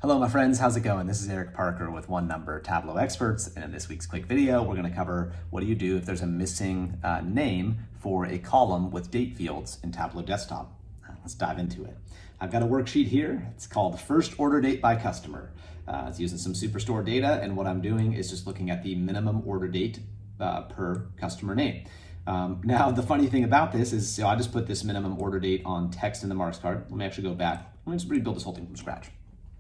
Hello my friends, how's it going? This is Eric Parker with One Number Tableau Experts, and in this week's quick video, we're going to cover what do you do if there's a missing name for a column with date fields in Tableau Desktop. Let's dive into it. I've got a worksheet here. It's called First Order Date by Customer. It's using some Superstore data, and what I'm doing is just looking at the minimum order date per customer name. Now, the funny thing about this is, I just put this minimum order date on text in the marks card. Let me actually go back. Let me just rebuild this whole thing from scratch.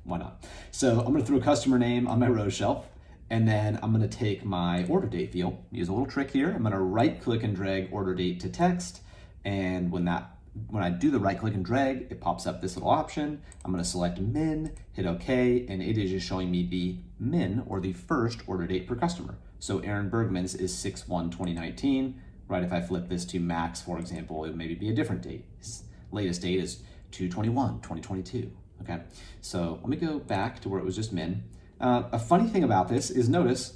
Why not? So I'm going to throw a customer name on my row shelf, and then I'm going to take my order date field, use a little trick here. I'm going to right click and drag order date to text. And when I do the right click and drag, it pops up this little option. I'm going to select min, hit OK, and it is just showing me the min, or the first order date per customer. So Aaron Bergman's is 6/1/2019. Right, if I flip this to Max, for example, it would maybe be a different date. His latest date is 2/21/2022. Okay, so let me go back to where it was just min. A funny thing about this is, notice,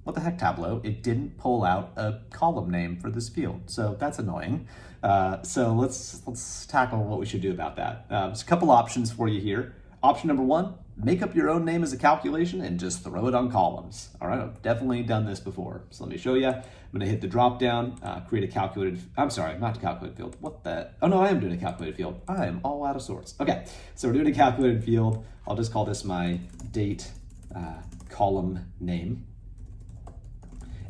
what the heck, Tableau, it didn't pull out a column name for this field. So that's annoying. So let's tackle what we should do about that. There's a couple options for you here. Option number one, make up your own name as a calculation and just throw it on columns. All right, I've definitely done this before. So let me show you. I'm gonna hit the drop down, create a calculated, I'm sorry, not a calculated field. What the, oh no, I am doing a calculated field. I am all out of sorts. Okay, so we're doing a calculated field. I'll just call this my date column name.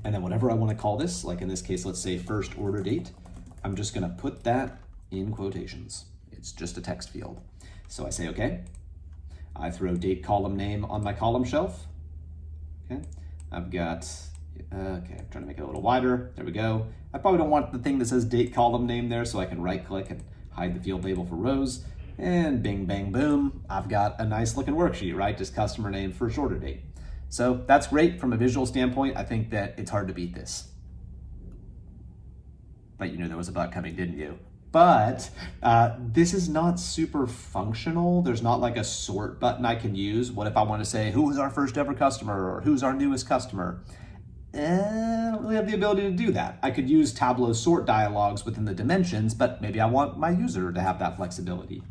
And then whatever I wanna call this, like in this case, let's say first order date, I'm just gonna put that in quotations. It's just a text field. So I say, okay. I throw date column name on my column shelf. Okay, I've got, okay, I'm trying to make it a little wider. There we go. I probably don't want the thing that says date column name there, so I can right click and hide the field label for rows. And bing, bang, boom, I've got a nice looking worksheet, right? Just customer name, first order date. So that's great from a visual standpoint. I think that it's hard to beat this. But you knew there was a but coming, didn't you? But this is not super functional. There's not like a sort button I can use. What if I want to say, who is our first ever customer, or who's our newest customer? I don't really have the ability to do that. I could use Tableau sort dialogues within the dimensions, but maybe I want my user to have that flexibility.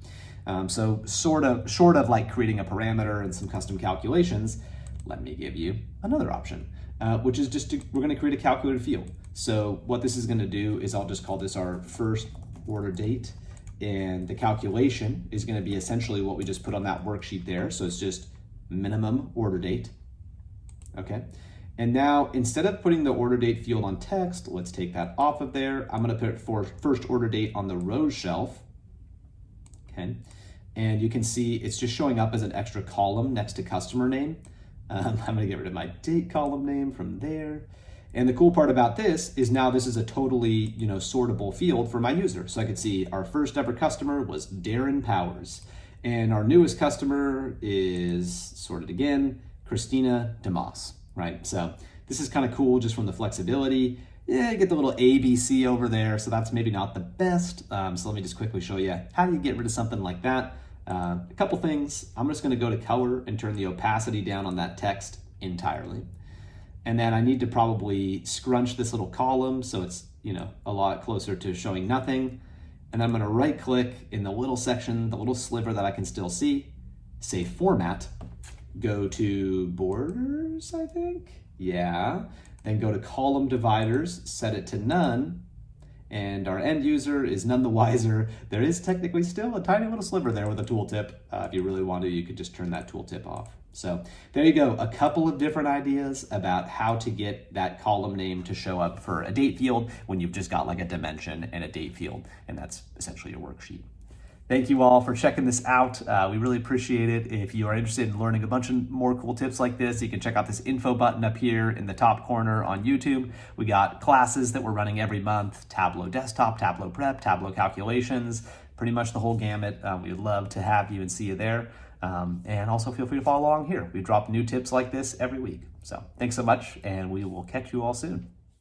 So short of like creating a parameter and some custom calculations, let me give you another option, which is we're gonna create a calculated field. So what this is gonna do is I'll just call this our first order date, and the calculation is going to be essentially what we just put on that worksheet there. So it's just minimum order date. Okay, and now instead of putting the order date field on text, let's take that off of there. I'm going to put for first order date on the rows shelf. Okay, and you can see it's just showing up as an extra column next to customer name. I'm going to get rid of my date column name from there. And the cool part about this is now this is a totally, sortable field for my user. So I could see our first ever customer was Darren Powers, and our newest customer is sorted again, Christina DeMoss, right? So this is kind of cool just from the flexibility. Yeah, you get the little ABC over there, so that's maybe not the best. So let me just quickly show you how do you get rid of something like that. A couple things. I'm just going to go to color and turn the opacity down on that text entirely. And then I need to probably scrunch this little column so it's, a lot closer to showing nothing. And I'm going to right click in the little section, the little sliver that I can still see, say format, go to borders, I think. Yeah. Then go to column dividers, set it to none. And our end user is none the wiser. There is technically still a tiny little sliver there with a tooltip. If you really want to, you could just turn that tooltip off. So there you go, a couple of different ideas about how to get that column name to show up for a date field when you've just got like a dimension and a date field, and that's essentially your worksheet. Thank you all for checking this out. We really appreciate it. If you are interested in learning a bunch of more cool tips like this, you can check out this info button up here in the top corner on YouTube. We got classes that we're running every month, Tableau Desktop, Tableau Prep, Tableau Calculations, pretty much the whole gamut. We'd love to have you and see you there. And also feel free to follow along here. We drop new tips like this every week. So thanks so much, and we will catch you all soon.